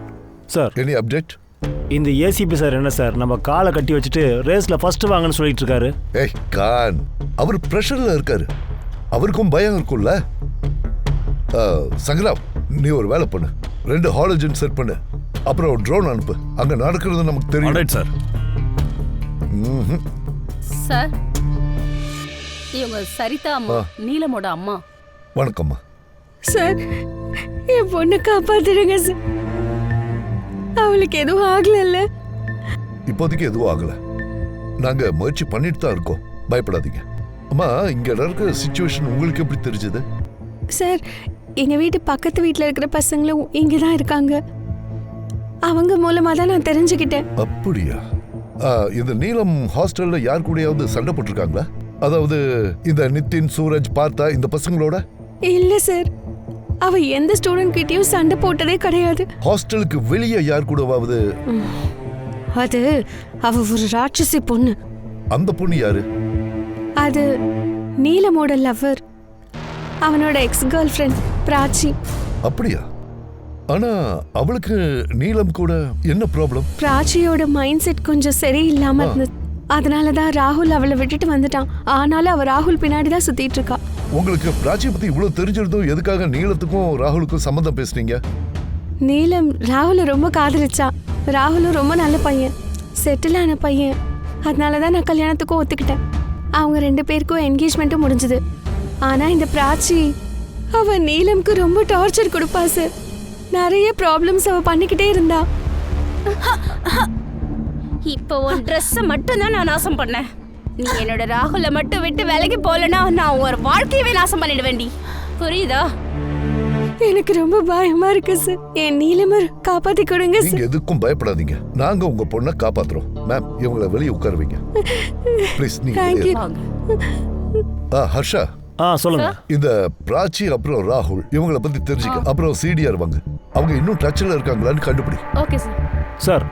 Speaker 10: sir
Speaker 7: any update?
Speaker 10: இந்த ஏசிபி சார் என்ன சார் நம்ம காலை கட்டி வச்சுட்டு ரேஸில் ஃபர்ஸ்ட் வாங்கன்னு சொல்லிட்டு இருக்காரு.
Speaker 7: ஏய் கான், அவர் ப்ரெஷரில் இருக்காரு, அவருக்கும் பயம் இருக்கும்ல. சங்கராம், நீ ஒரு வேலை பண்ணு, 2 ஹாலஜன் செட் பண்ணு, அப்புறம் ட்ரோன் அனுப்பு. அங்க நடக்கிறது நமக்கு தெரியும்.
Speaker 1: சார்.
Speaker 4: சார், இவங்க சரிதா அம்மா, நீலமோட அம்மா.
Speaker 7: வணக்கம்மா.
Speaker 6: சார், என் பொண்ணை காப்பாத்திடுங்க சார். அவளுக்கு எதுவும் ஆகல.
Speaker 7: இப்போதைக்கு எதுவும் ஆகல. நாங்க முயற்சி பண்ணிட்டு தான் இருக்கோம், பயப்படாதீங்க. அம்மா, இங்க இருக்கிற சிச்சுவேஷன் உங்களுக்கு எப்படி தெரிஞ்சது?
Speaker 6: சார், எங்க வீட்டு பக்கத்து வீட்டில் இருக்கிற பசங்களும் இங்கே தான் இருக்காங்க. அவங்க மூலமா தான் நான் தெரிஞ்சுக்கிட்டேன்.
Speaker 7: அப்படியா? இந்த நீலம் ஹாஸ்டல்ல யார் கூடயாவது சண்டை போட்டிருக்காங்களா? அதாவது இந்த நிதின், சூரஜ், பார்த்தா இந்த பசங்களோட?
Speaker 6: இல்ல சார், அவ எந்த ஸ்டூடெண்ட் கிட்டயும் சண்டை போட்டதே கிடையாது.
Speaker 7: ஹாஸ்டலுக்கு வெளியே யார் கூடவாவது?
Speaker 6: அது அவ ஒரு ராட்சசி பொண்ணு.
Speaker 7: அந்த பொண்ணு யாரு?
Speaker 6: அது நீலமோட லவ்வர், அவனோட எக்ஸ் கேர்ள் ஃப்ரெண்ட் பிராச்சி.
Speaker 7: அப்படியா? ஆனா அவளுக்கு நீலம் கூட என்ன ப்ராப்ளம்?
Speaker 6: பிராச்சியோட மைண்ட் செட் கொஞ்சம் சரியில்லாம இருந்தது. அதனாலதான் ராகுல் அவளை விட்டுட்டு வந்துட்டான். ஆனாலும் அவ ராகுல் பின்னாடி தான் சுத்திட்டு இருக்கா.
Speaker 7: உங்களுக்கு பிராச்சியை பத்தி இவ்வளவு தெரிஞ்சிருந்தும் எதுக்காக நீலத்துக்கும் ராகுலுக்கும் சம்மந்தம் பேசுனீங்க?
Speaker 6: நீலம் ராகுல ரொம்ப காதலிச்சா. ராகுலும் ரொம்ப நல்ல பையன், செட்டில் ஆன பையன். அதனாலதான் நான் கல்யாணத்துக்கும் ஒத்துக்கிட்டேன். அவங்க 2 பேருக்கும் என்கேஜ்மெண்ட்டும் முடிஞ்சது. ஆனா இந்த பிராச்சி, அவ நீலம்க்கு ரொம்ப டார்ச்சர் கொடுப்பா சார். நிறைய ப்ராப்ளம்ஸ் அவ பண்ணிக்கிட்டே இருந்தா.
Speaker 8: இப்போ உன் ட்ரெஸ்ஸை மட்டும் தான் நான் நாசம் பண்ணேன். நீ என்னோட ராகுலை மட்டும் விட்டு வேலைக்கு போகலன்னா நான் ஒரு வாழ்க்கையவே நாசம் பண்ணிடுவேண்டி. புரியுதா?
Speaker 6: எனக்கு ரொம்ப பயமா இருக்கு சார். என் நீலமர் காப்பாத்தி கொடுங்க சார்.
Speaker 7: நீங்க எதுக்கும் பயப்படாதீங்க, நாங்க உங்க பொண்ணை காப்பாத்துறோம். மேம், இவங்களை வெளியே உட்கார வைங்க ப்ளீஸ். நீங்க ஹர்ஷா,
Speaker 10: சொல்லுங்க.
Speaker 7: இந்த பிராச்சி அப்புறம் ராகுல் இவங்களை பத்தி தெரிஞ்சுக்க. அப்புறம் சிடிஆர் வாங்க, அவங்க இன்னும் டச்ல இருக்காங்களான்னு கண்டுபிடி.
Speaker 4: Okay sir.
Speaker 10: சார்,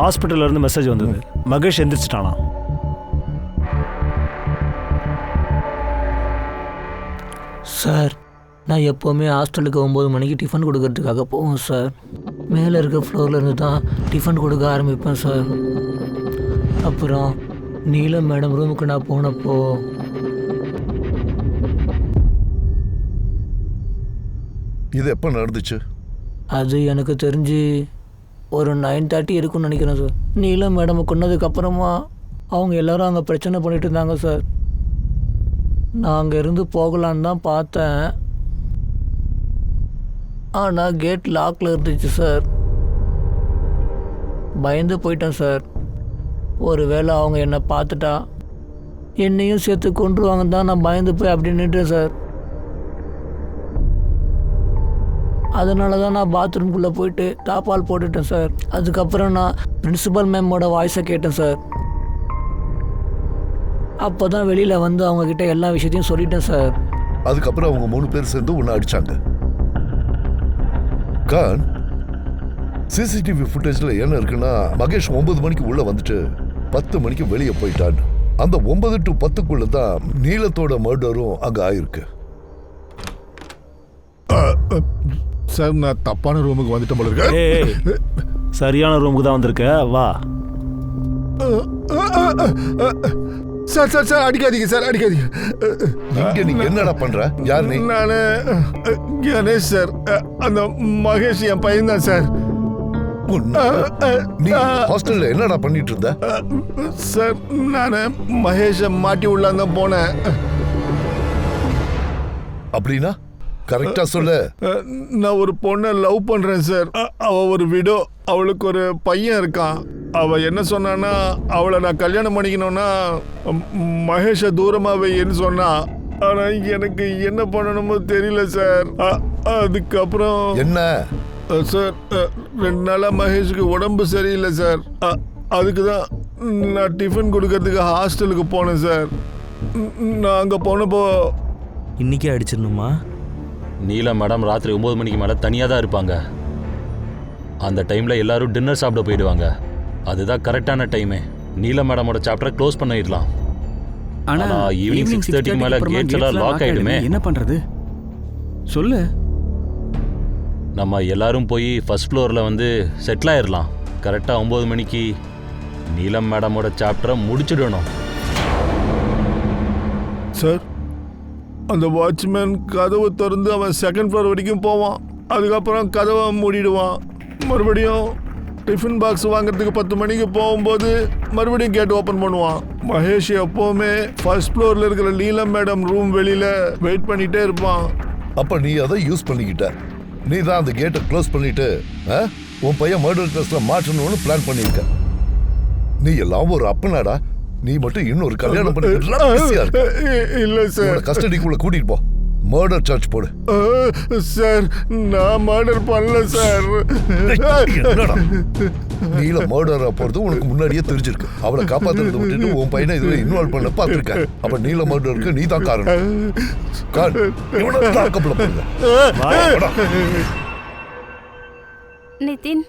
Speaker 10: ஹாஸ்பிட்டல்ல இருந்து மெசேஜ் வந்தது, மகேஷ் எந்திரிச்சிட்டானா?
Speaker 9: சார், நான் எப்போவுமே ஹாஸ்டலுக்கு 9 மணிக்கு டிஃபன் கொடுக்கறதுக்காக போவேன் சார். மேலே இருக்க ஃப்ளோரில் இருந்து தான் டிஃபன் கொடுக்க ஆரம்பிப்பேன் சார். அப்புறம் நீலம் மேடம் ரூமுக்கு நான் போனப்போ
Speaker 7: இது எப்போ நடந்துச்சு?
Speaker 9: அது எனக்கு தெரிஞ்சு ஒரு 9:30 இருக்குன்னு நினைக்கிறேன் சார். நீலம் மேடம் கொன்னதுக்கப்புறமா அவங்க எல்லாரும் அங்கே பிரச்சனை பண்ணிட்டு இருந்தாங்க சார். நான் அங்கே இருந்து போகலான்னு தான் பார்த்தேன், ஆனால் கேட் லாக்கில் இருந்துச்சு சார். பயந்து போயிட்டேன் சார். ஒருவேளை அவங்க என்னை பார்த்துட்டா என்னையும் சேர்த்து கொண்டுருவாங்கன்னு தான் நான் பயந்து போய் அப்படி நின்றுட்டேன் சார். அதனால தான் நான் பாத்ரூம்குள்ளே போயிட்டு தாப்பால் போட்டுட்டேன் சார். அதுக்கப்புறம் நான் பிரின்சிபல் மேமோட வாய்ஸை கேட்டேன் சார். அப்போ தான் வெளியில் வந்து அவங்கக்கிட்ட எல்லா விஷயத்தையும் சொல்லிட்டேன் சார்.
Speaker 7: அதுக்கப்புறம் அவங்க 3 பேர் சேர்ந்து உன்னை அடிச்சாங்க. கான், சிசிடிவி ஃபுட்டேஜ்ல என்ன இருக்குன்னா, மகேஷ் 9 மணிக்கு உள்ள வந்துட்டு 10 மணிக்கு வெளியே போயிட்டான். அந்த 9 to 10க்குள்ள தான் நீலத்தோட மர்டரும் அங்க ஆயிருக்கு.
Speaker 11: சார், நான் தப்பான ரூமுக்கு வந்துட்டேன் போல இருக்கு.
Speaker 10: சரியான ரூமுக்கு தான் வந்திருக்க, வா.
Speaker 11: சார் சார் சார், அடிக்காதீங்க சார், அடிக்காதீங்க.
Speaker 7: நீங்க என்னடா பண்ற? யார் நீ?
Speaker 11: நானு கணேஷ் சார். அந்த மகேஷ் என் பையன் தான் சார்.
Speaker 7: நீ ஹாஸ்டல்ல என்னடா பண்ணிட்டு இருந்த?
Speaker 11: சார், நானு மகேஷை மாட்டி உள்ளான் தான் போனேன்.
Speaker 7: அப்படின்னா கரெக்டா சொல்லு.
Speaker 11: நான் ஒரு பொண்ணை லவ் பண்றேன் சார். அவ ஒரு விடோ, அவளுக்கு ஒரு பையன் இருக்கான். அவ என்ன சொன்னான்னா, அவளை நான் கல்யாணம் பண்ணிக்கணும்னா மகேஷை தூரமா வைன்னு சொன்னா. ஆனா எனக்கு என்ன பண்ணணுமோ தெரியல சார். அதுக்கப்புறம்
Speaker 7: என்ன
Speaker 11: சார், 2 நாளா மகேஷுக்கு உடம்பு சரியில்லை சார். அதுக்கு தான் நான் டிஃபன் கொடுக்கறதுக்கு ஹாஸ்டலுக்கு போனேன் சார். நான் அங்கே போனப்போ
Speaker 5: இன்னைக்கே அடிச்சிடணுமா?
Speaker 1: நீலா மேடம் ராத்திரி 9 மணிக்கு மேலே தனியாக தான் இருப்பாங்க. அந்த டைமில் எல்லாரும் டின்னர் சாப்பிட போயிடுவாங்க. அதுதான் கரெக்டான டைமே. நீலா மேடமோட சாப்டரை க்ளோஸ் பண்ணிடலாம். ஆனால் ஈவினிங் 6:30க்கு மேலே கேட்ஸ் எல்லாம் லாக் ஆகிடுமே.
Speaker 3: என்ன பண்ணுறது? சொல்லு.
Speaker 1: நம்ம எல்லாரும் போய் ஃபர்ஸ்ட் ஃப்ளோரில் வந்து செட்டில் ஆயிடலாம். கரெக்டாக 9 மணிக்கு நீலம் மேடமோட சாப்டரை முடிச்சிடணும்.
Speaker 11: சார், அந்த வாட்ச்மேன் கதவை திறந்து அவன் செகண்ட் ஃப்ளோர் வரைக்கும் போவான். அதுக்கப்புறம் கதவை மூடிடுவான். மறுபடியும் டிஃபன் பாக்ஸ் வாங்குறதுக்கு 10 மணிக்கு போகும்போது மறுபடியும் கேட் ஓப்பன் பண்ணுவான். மகேஷ் எப்போவுமே ஃபர்ஸ்ட் ஃப்ளோரில் இருக்கிற நீலம் மேடம் ரூம் வெளியில் வெயிட் பண்ணிகிட்டே இருப்பான்.
Speaker 7: அப்ப நீ அதை யூஸ் பண்ணிக்கிட்ட. நீ தான் அந்த கேட்டை க்ளோஸ் பண்ணிட்டு உன் பையன் மர்டர் கேஸ்ல மாற்றணும்னு பிளான் பண்ணியிருக்க. நீ எல்லாம் ஒரு அப்பனாடா. நீ மட்டும் இன்னொரு கல்யாணம் பண்ணிக்கிட்டு
Speaker 11: இல்லை சார்.
Speaker 7: கஸ்டடிக்குள்ள கூட்டிட்டு போ. மர்டர் சார்ஜ் போடு.
Speaker 11: சார், நான் மர்டர் பண்ணல சார்.
Speaker 7: நீல மர்டரா போறது உனக்கு முன்னாடியே தெரிஞ்சிருக்கு. அவளை காப்பாத்துறதை விட்டுட்டு உன் பையனை இதுல இன்வால்வ் பண்ண பார்த்திருக்க. அப்ப நீல மர்டருக்கு நீ தான் காரணம்.
Speaker 8: நிதின்,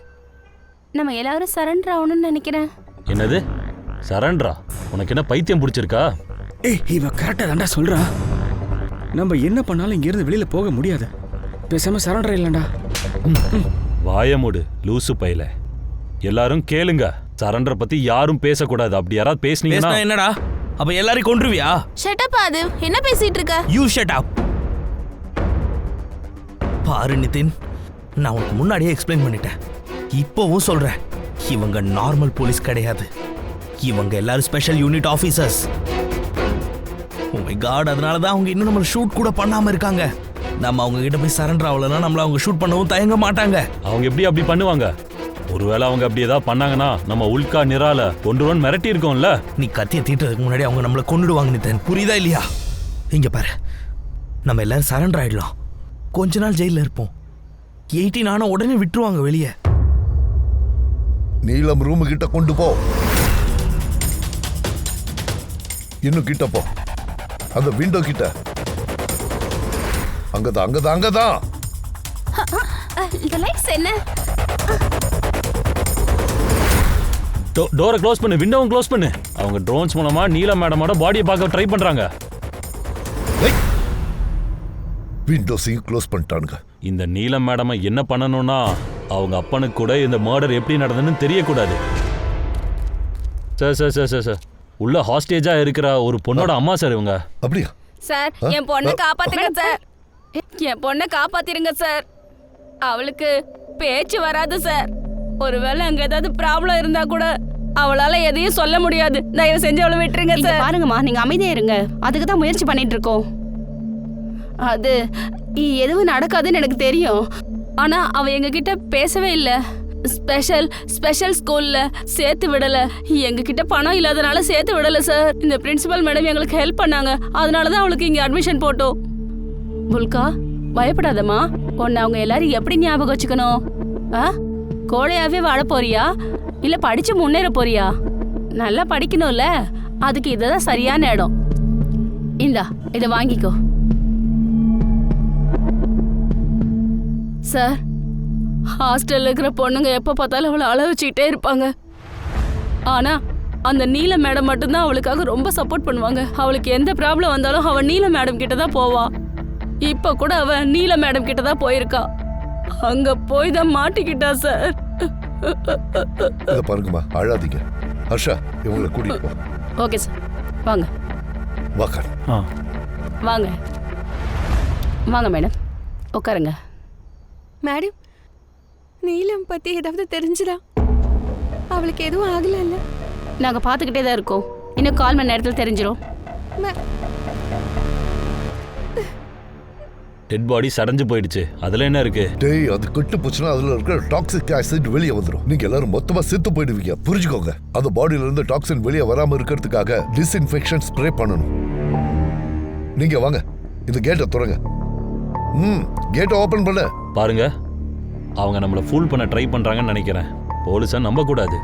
Speaker 8: நம்ம எல்லாரும் சரண்டர் ஆகணும்னு நினைக்கிறேன்.
Speaker 1: என்னது சரண்டரா? உனக்கு என்ன பைத்தியம் பிடிச்சிருக்கா?
Speaker 3: ஏய், இவ கரெக்டா தான்டா சொல்றா. நம்ம என்ன பண்ணாலும் இங்க இருந்து வெளியில போக முடியாது. பேசாம சரண்டர் இல்லடா.
Speaker 1: வாய மூடு லூசு பையல. எல்லாரும் கேளுங்க, சரண்டர் பத்தி யாரும் பேசக்கூடாது. அப்படி யாராவது பேசுனீங்கன்னா
Speaker 5: என்னடா அப்ப எல்லாரையும் கொன்றுவியா?
Speaker 2: ஷட் அப் ஆது. என்ன பேசிட்டு இருக்க?
Speaker 5: You shut up. பாரு நிதின், நான் உனக்கு முன்னாடியே எக்ஸ்பிளைன் பண்ணிட்டேன். இப்போவும் சொல்றேன், இவங்க நார்மல் போலீஸ் கிடையாது. இவங்க எல்லாரும் special unit officers. Oh my God, அதனால தான் அவங்க இன்னும் நம்மளை ஷூட் கூட பண்ணாம இருக்காங்க. நம்ம அவங்க கிட்ட போய் சரண்டர் ஆகலன்னா நம்மள அவங்க ஷூட் பண்ணவும் தயங்க மாட்டாங்க.
Speaker 1: அவங்க எப்படி அப்படி பண்ணுவாங்க? ஒருவேளை அவங்க அப்படி ஏதாவது பண்ணாங்கன்னா நம்ம உல்கா நிரால கொண்டுருவன் மிரட்டி இருக்கோம்ல.
Speaker 5: நீ கத்தியை தீட்டுறதுக்கு முன்னாடி அவங்க நம்மளை கொண்டுடுவாங்க நிதன், புரியுதா இல்லையா? இங்க பாரு, நம்ம எல்லாரும் சரண்டர் ஆயிடலாம். கொஞ்ச நாள் ஜெயில இருப்போம். 18 ஆனா உடனே விட்டுருவாங்க வெளியே.
Speaker 7: நீலம் ரூமு கிட்ட கொண்டு போ. இன்னும் கிட்ட போ. அந்த விண்டோ கிட்ட. அங்கதான் அங்கதான் அங்கதான்.
Speaker 8: இந்த லைட்ஸ் என்ன?
Speaker 1: டோரை க்ளோஸ் பண்ணு, விண்டோவும் க்ளோஸ் பண்ணு. அவங்க ட்ரோன்ஸ் மூலமா நீலம் மேடமோட பாடியை பார்க்க ட்ரை பண்றாங்க.
Speaker 7: விண்டோஸையும் க்ளோஸ் பண்ணிட்டானுங்க.
Speaker 1: இந்த நீலம் மேடமை என்ன பண்ணணும்னா அவங்க அப்பனுக்கு கூட இந்த மர்டர் எப்படி நடந்ததுன்னு தெரியக்கூடாது. Sir sir sir sir sir உள்ள ஹாஸ்டேஜா இருக்கிற ஒரு பொண்ணோட அம்மா சார் இவங்க.
Speaker 7: அப்படியா
Speaker 8: சார், என் பொண்ணை காப்பாத்துங்க சார். என் பொண்ணை காப்பாத்திருங்க சார். அவளுக்கு பேச்சு வராது சார். ஒருவேளை அங்க ஏதாவது ப்ராப்ளம் இருந்தா கூட அவளால எதையும் சொல்ல முடியாது. தயவு செஞ்சு அவளை விட்டுருங்க சார். பாருங்கம்மா, நீங்க அமைதியா இருங்க. அதுக்கு தான் முயற்சி பண்ணிட்டு இருக்கோம். அது எதுவும் நடக்காதுன்னு எனக்கு தெரியும். ஆனா அவ எங்ககிட்ட பேசவே இல்லை. ஸ்பெஷல் ஸ்கூல்ல சேர்த்து விடல. எங்ககிட்ட பணம் இல்லாதனால சேர்த்து விடல சார். இந்த பிரின்சிபல் மேடம் எங்களுக்கு ஹெல்ப் பண்ணாங்க. அதனாலதான் அவளுக்கு இங்க அட்மிஷன் போட்டோம். புல்கா, பயப்படாதம்மா. உன்னை அவங்க எல்லாரும் எப்படி ஞாபகம் வச்சுக்கணும்? கோழையாவே வாழ போறியா இல்ல படிச்சு முன்னேற போறியா? நல்லா படிக்கணும்ல, அதுக்கு இதுதான் சரியான இடம். இந்தா, இதை வாங்கிக்கோ சார். ஹாஸ்டல்ல இருக்கிற பொண்ணுங்க எப்ப பார்த்தாலும் அவளை அழ வச்சுக்கிட்டே இருப்பாங்க. ஆனா அந்த நீல மேடம் மட்டும்தான் அவளுக்காக ரொம்ப சப்போர்ட் பண்ணுவாங்க. அவளுக்கு எந்த ப்ராப்ளம் வந்தாலும் அவ நீல மேடம் கிட்ட தான் போவா. இப்ப கூட அவ நீல மேடம் கிட்ட தான் போயிருக்கா. அங்க போய் தான் மாட்டிக்கிட்டா சார்.
Speaker 7: பாருங்கம்மா, அழாதீங்க. ஹர்ஷா, இவங்களை கூட்டிட்டு போ.
Speaker 8: ஓகே சார், வாங்க
Speaker 7: வாங்க
Speaker 8: வாங்க வாங்க மேடம், உட்காருங்க.
Speaker 6: மேடம், நீலம் பத்தி ஏதாவது தெரிஞ்சுதா? அவளுக்கு எதுவும் ஆகல இல்ல?
Speaker 8: நாங்க பாத்துக்கிட்டே தான் இருக்கோம். இன்னும் 1/4 மணி நேரத்தில் தெரிஞ்சிடும்.
Speaker 1: டெட் பாடி சடைஞ்சு போயிடுச்சு. அதுல என்ன இருக்கு?
Speaker 7: டேய், அது கெட்டு போச்சுன்னா அதுல இருக்கிற டாக்ஸிக் ஆசிட் வெளியே வந்துடும். நீங்க எல்லாரும் மொத்தமா செத்து போயிடுவீங்க. புரிஞ்சுக்கோங்க. அந்த பாடியில இருந்து டாக்ஸின் வெளியே வராம இருக்கிறதுக்காக டிஸ்இன்ஃபெக்ஷன் ஸ்ப்ரே பண்ணணும். நீங்க வாங்க, இந்த கேட்டை திறங்க. கேட்டை ஓபன் பண்ண.
Speaker 1: பாருங்க, அவங்க நம்மள ஃபூல் பண்ண ட்ரை பண்றாங்கன்னு நினைக்கிறேன். போலீஸை நம்ப கூடாது.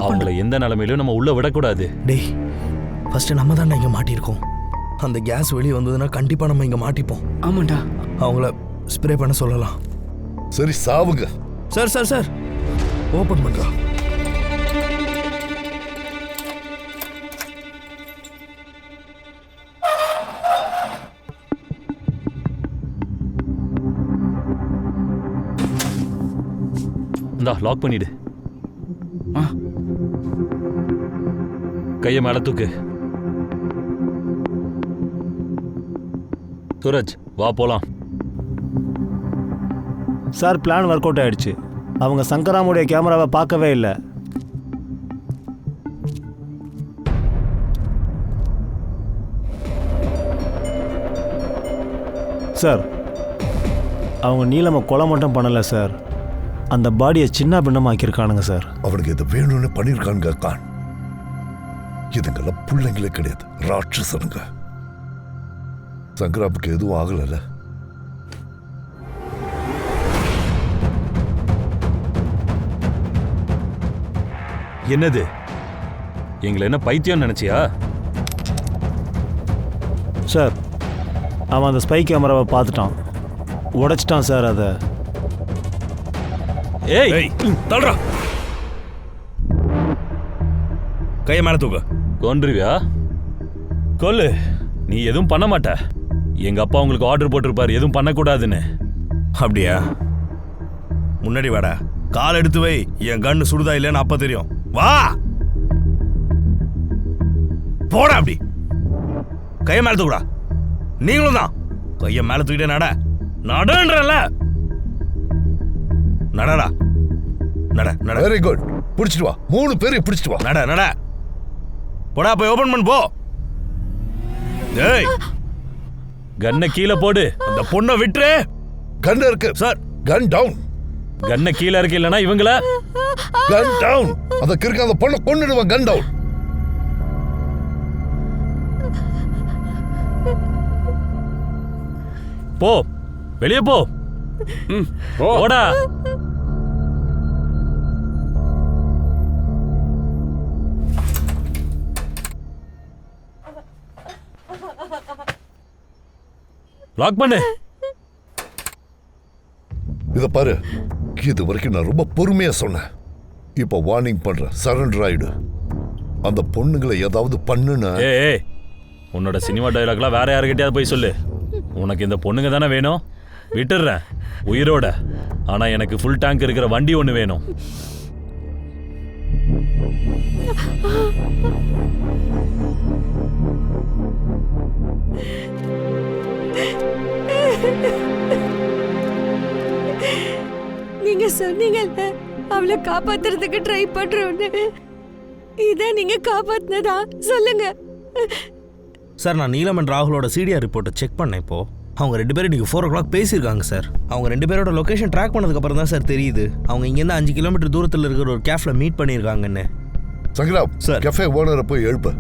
Speaker 1: அவங்கள எந்த நிலைமையிலும் நம்ம உள்ள விடக்கூடாது.
Speaker 5: டேய், ஃபர்ஸ்ட் நம்ம தான் இங்க மாட்டியிருக்கோம். அந்த கேஸ் வெளியே வந்ததுன்னா கண்டிப்பா நம்ம இங்க மாட்டிப்போம்.
Speaker 3: ஆமாண்டா.
Speaker 5: அவங்கள ஸ்ப்ரே பண்ண சொல்லலாம்.
Speaker 7: சரி, சாவுங்க.
Speaker 5: சார் சார் சார், ஓபன் பண்றா.
Speaker 1: இந்தா லாக் பண்ணிடு.
Speaker 3: ஆ.
Speaker 1: கையை மேல தூக்கு. சூரஜ் வா போலாம்.
Speaker 10: சார் பிளான் ஒர்க் அவுட் ஆயிடுச்சு. அவங்க சங்கராமுடைய கேமராவை பார்க்கவே இல்லை. சார் அவங்க நீலமை கொலை மட்டும் பண்ணலை சார், அந்த பாடியை சின்ன பின்னமாக்கியிருக்கானுங்க சார்.
Speaker 7: அவனுக்கு இது வேணும்னு பண்ணியிருக்கானுங்க கான். இதுங்கெல்லாம் பிள்ளைங்களே கிடையாது, ராட்சசனுங்க. சங்கராமுக்கு எதுவும் ஆகல.
Speaker 1: என்னது, எங்களை என்ன பைத்தியம் நினைச்சியா?
Speaker 10: சார் அவன் அந்த ஸ்பை கேமராவை பார்த்துட்டான், உடைச்சிட்டான் சார் அதை.
Speaker 1: ஏய்
Speaker 5: தள்ளுறா, கையை மேலே தூக்க.
Speaker 1: கொன்றுவியா? கொல்லு, நீ எதுவும் பண்ண மாட்ட. எங்க அப்பா உங்களுக்கு ஆர்டர் போட்டிருப்பாரு எதுவும் பண்ணக்கூடாதுன்னு.
Speaker 5: அப்படியா? முன்னாடி வாடா, கால் எடுத்து வை. என் கண்ணு சுடுதா இல்லைன்னு அப்ப தெரியும். வா போடா, அப்படி கையை மேல தூக்குடா. நீங்களும் தான் கையை மேல தூக்கிட்டே நட. நடன்றல நடடா, நட நட.
Speaker 7: வெரி குட், பிடிச்சிட்டு வா. 3 பேரையும் பிடிச்சிட்டு வா.
Speaker 5: நட நட, போடா போய் ஓபன் பண்ணு போ. ஏய்
Speaker 1: கன்னை கீழே போடு.
Speaker 5: அந்த பொண்ணை விட்டுரு.
Speaker 7: கன் இருக்கு
Speaker 5: சார்.
Speaker 7: கன் டவுன்.
Speaker 1: கன்னை கீழே இருக்கு, இல்லைன்னா இவங்கள.
Speaker 7: கன் டவுன். அந்த கிறுக்க அந்த பொண்ணை கொன்னுடுவான். கன் டவுன்.
Speaker 1: போ, வெளியே போ. போடா. லாக் பண்ணு.
Speaker 7: இத பாரு, இது வரைக்கும் நான் ரொம்ப பொறுமையா சொன்னேன். இப்ப வார்னிங் பண்றேன், சரண்டர் ஆயிடு. அந்த பொண்ணுங்களை ஏதாவது பண்ணுனா.
Speaker 1: ஏய், உன்னோட சினிமா டயலாக்லாம் வேற யாருக்கிட்டயாவது போய் சொல்லு. உனக்கு இந்த பொண்ணுங்க தானே வேணும், விட்டுடுறேன் உயிரோட. ஆனா எனக்கு ஃபுல் டேங்க் இருக்கிற வண்டி ஒன்று வேணும்.
Speaker 6: நீங்க சொன்னீங்கல்ல அவளை காப்பாத்துறதுக்கு ட்ரை பண்றோன்னு, இதை நீங்க காப்பாத்தினதா? சொல்லுங்க
Speaker 5: சார், நான் நீலம் அண்ட் ராகுலோட சிடிஆர் ரிப்போர்ட்டை செக் பண்ணேன். இப்போ அவங்க 2 பேரும் இன்னைக்கு 4 o'clock பேசியிருக்காங்க சார். அவங்க 2 பேரோட லொகேஷன் ட்ராக் பண்ணதுக்கப்புறம் தான் சார் தெரியுது அவங்க இங்கேருந்து 5 கிலோமீட்டர் தூரத்தில் இருக்கிற ஒரு கேஃப்ல மீட் பண்ணியிருக்காங்கன்னு.
Speaker 7: சங்கராம்
Speaker 5: சார்,
Speaker 7: கஃபே ஓனரை போய் எழுப்பு.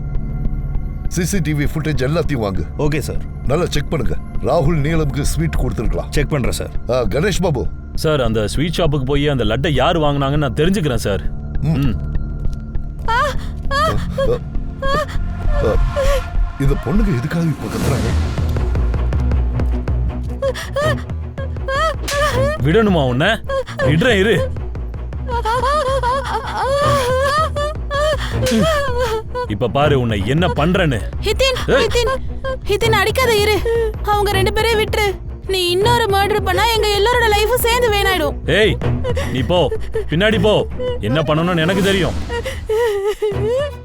Speaker 7: சிசிடிவி ஃபுட்டேஜ் எல்லாத்தையும் வாங்கு.
Speaker 5: Okay sir.
Speaker 7: நல்லா செக் பண்ணுங்க. ராகுல் நீலமுக்கு ஸ்வீட் கொடுத்துருக்கலாம்.
Speaker 5: செக் பண்ணுறேன் சார்.
Speaker 7: கணேஷ் பாபு
Speaker 1: சார், அந்த ஸ்வீட் ஷாப்புக்கு போய் அந்த லட்டை யார் வாங்கினாங்கன்னு நான் தெரிஞ்சுக்கிறேன் சார்.
Speaker 7: இந்த பொண்ணுங்க எதுக்காக இப்ப கத்துறாங்க?
Speaker 1: விடணுமா உன்ன? விடுறேன் இரு. இப்ப பாரு உன்னை என்ன பண்றேன்னு.
Speaker 2: ஹிதின் அடிக்காத இரு. அவங்க 2 பேரையும் விட்டுரு. நீ இன்னொரு மர்டர் பண்ணா எங்க எல்லாரோட லைஃபும் சேர்ந்து வேணாயிடும்.
Speaker 1: ஏய், நீ போ, பின்னாடி போ. என்ன பண்ணணும்னு எனக்கு தெரியும்.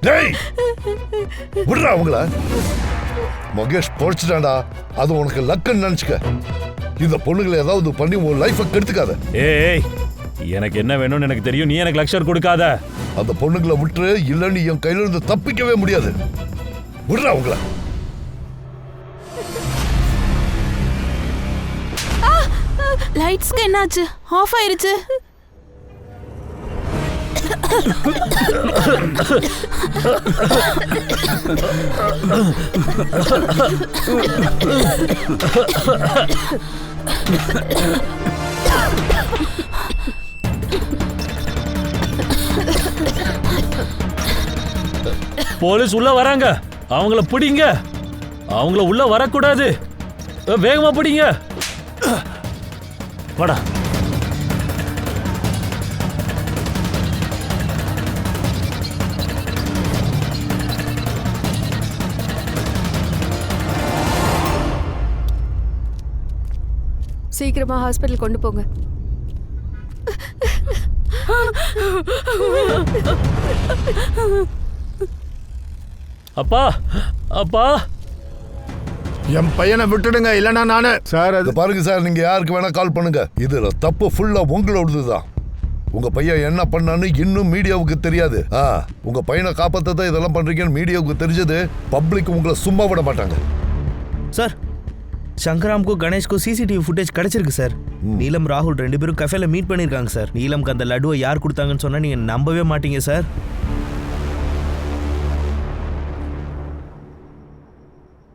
Speaker 7: டேய், விடுறா அவங்கள. மகேஷ் பொழைச்சிட்டான்டா, அது உனக்கு லக்குன்னு நினைச்சுக்க. இந்த பொண்ணுங்களை ஏதாவது பண்ணி உன் லைஃபை கெடுத்துக்காத.
Speaker 1: ஏய், எனக்கு என்ன வேணும்னு எனக்கு தெரியும். நீ எனக்கு லக்ஷர் கொடுக்காத.
Speaker 7: அந்த பொண்ணுங்களை விட்டுரு, இல்லன்னு என் கையில இருந்து தப்பிக்கவே முடியாது. விடுறா அவங்கள.
Speaker 2: லைட்ஸ்க்கு என்னாச்சு? ஆஃப் ஆயிருச்சு.
Speaker 1: போலீஸ் உள்ள வராங்க, அவங்கள பிடிங்க. அவங்கள உள்ள வரக்கூடாது, வேகமா பிடிங்க. வாடா.
Speaker 6: சீக்கிரமா ஹாஸ்பிட்டல் கொண்டு போங்க.
Speaker 1: அப்பா அப்பா
Speaker 11: என் பையனை விட்டுடுங்க இல்லைன்னா நானு சார் அது
Speaker 7: இது பாருங்க சார், நீங்க யாருக்கு வேணா கால் பண்ணுங்க. இதுல தப்பு ஃபுல்லா உங்களோடதுதான். உங்க பையன் என்ன பண்ணான்னு இன்னும் மீடியாவுக்கு தெரியாது. உங்க பையனை காப்பாத்த இதெல்லாம் பண்றீங்கன்னு மீடியாவுக்கு தெரிஞ்சது பப்ளிக் உங்களை சும்மா விட மாட்டாங்க.
Speaker 5: சார் சங்கராமுக்கும் கணேஷ்க்கும் சிசிடிவி ஃபுட்டேஜ் கிடைச்சிருக்கு சார். நீலம் ராகுல் 2 பேரும் கஃபேல மீட் பண்ணியிருக்காங்க சார். நீலம்க்கு அந்த லட்டுவை யார் கொடுத்தாங்கன்னு சொன்னா நீங்க நம்பவே மாட்டீங்க சார்.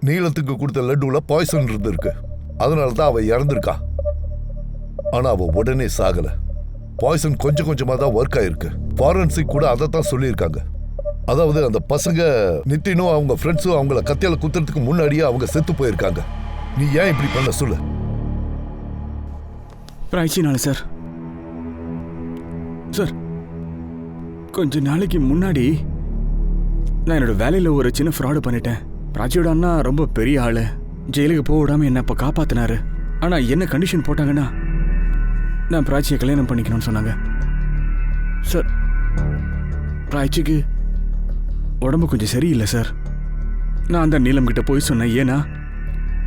Speaker 7: நீலத்துக்கு கொடுத்த லட்டுல பாய்சன் இருந்திருக்கு. அதனால தான் அவ இறந்திருக்கா. ஆனா அவ உடனே சாகல. பாய்சன் கொஞ்சம் கொஞ்சமா தான் ஒர்க் ஆயிருக்கு. ஃபாரன்சிக் கூட அதை தான் சொல்லியிருக்காங்க. அதாவது அந்த பசங்க நித்தினும் அவங்க ஃப்ரெண்ட்ஸும் அவங்கள கத்தியால குத்துறதுக்கு முன்னாடியே அவங்க செத்து போயிருக்காங்க. நீ ஏன் இப்படி பண்ண சொல்லு?
Speaker 3: பிராய்ச்சினால சார். சார் கொஞ்ச நாளைக்கு முன்னாடி நான் என்னோட வேலையில் ஒரு சின்ன ஃப்ராடு பண்ணிட்டேன். ராஜியோட அண்ணா ரொம்ப பெரிய ஆளு. ஜெயிலுக்கு போக விடாம என்ன அப்போ காப்பாத்தினாரு. ஆனால் என்ன கண்டிஷன் போட்டாங்கன்னா நான் பிராச்சியை கல்யாணம் பண்ணிக்கணும்னு சொன்னாங்க. சார் பிராச்சிக்கு உடம்பு கொஞ்சம் சரியில்லை சார். நான் அந்த நீலம் கிட்ட போய் சொன்னேன். ஏன்னா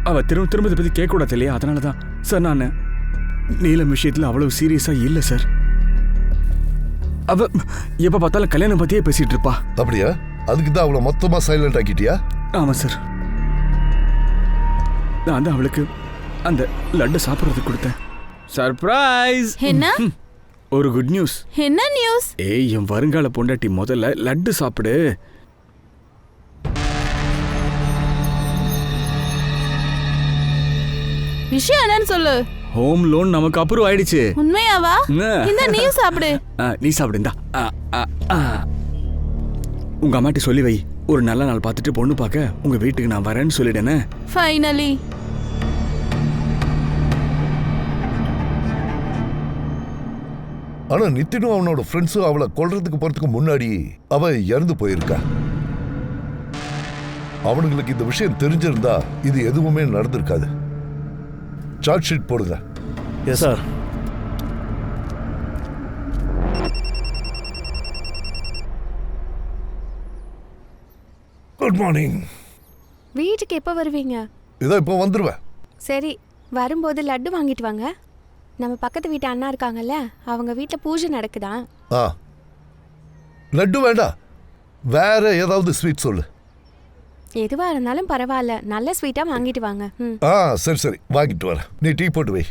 Speaker 3: அவள் திரும்ப திரும்ப இதை பற்றி கேட்கக்கூடாது இல்லையா? அதனால தான் சார் நான் நீலம் விஷயத்தில் அவ்வளவு சீரியஸாக இல்லை சார். அவ எப்போ பார்த்தாலும் கல்யாணம் பற்றியே பேசிகிட்டு இருப்பா.
Speaker 7: அப்படியா? அதுக்கு தான் அவளை மொத்தமாக சைலண்ட் ஆக்கிட்டியா?
Speaker 3: ஆமாம் சார். நான் தான் அவளுக்கு அந்த லட்டு சாப்பிட்றதுக்கு கொடுத்தேன். சர்ப்ரைஸ்!
Speaker 2: என்ன?
Speaker 3: ஒரு குட் நியூஸ்.
Speaker 2: என்ன நியூஸ்?
Speaker 3: ஏய், என் வருங்கால பொண்டாட்டி முதல்ல லட்டு சாப்பிடு.
Speaker 2: விஷயம் என்னன்னு சொல்லு.
Speaker 3: ஹோம் லோன் நமக்கு அப்ரூவ் ஆயிடுச்சு.
Speaker 2: உண்மையாவா? இந்த நீ சாப்பிடு.
Speaker 3: நீ சாப்பிடு. இந்தா. உங்க அம்மாட்டி சொல்லி வை, ஒரு நல்ல நாள் பார்த்துட்டு பொண்ணு பார்க்க உங்க வீட்டுக்கு நான் வரேன்னு சொல்லிட்டேனே.
Speaker 2: ஃபைனலி.
Speaker 7: ஆனா நித்தினும் அவனோட ஃப்ரெண்ட்ஸும் அவளை கொல்றதுக்கு போறதுக்கு முன்னாடி அவ இறந்து போயிருக்கா. அவனுங்களுக்கு இந்த விஷயம் தெரிஞ்சிருந்தா இது எதுவுமே நடந்திருக்காது. சார்ட் ஷீட் போடுங்க.
Speaker 5: Yes sir.
Speaker 7: Good morning.
Speaker 6: வீட்டுக்கு எப்போ வருவீங்க?
Speaker 7: இதோ இப்போ வந்துருவேன்.
Speaker 6: சரி, வரும்போது லட்டு வாங்கிட்டு வாங்க. நம்ம பக்கத்து வீட்டு அண்ணா இருக்காங்கல்ல, அவங்க வீட்டில் பூஜை நடக்குதா.
Speaker 7: லட்டு வேண்டாம், வேற ஏதாவது ஸ்வீட் சொல்லு.
Speaker 6: எதுவாக இருந்தாலும் பரவாயில்ல, நல்ல ஸ்வீட்டாக வாங்கிட்டு வாங்க.
Speaker 7: சரி சரி, வாங்கிட்டு வரேன். நீ டீ போட்டு வை.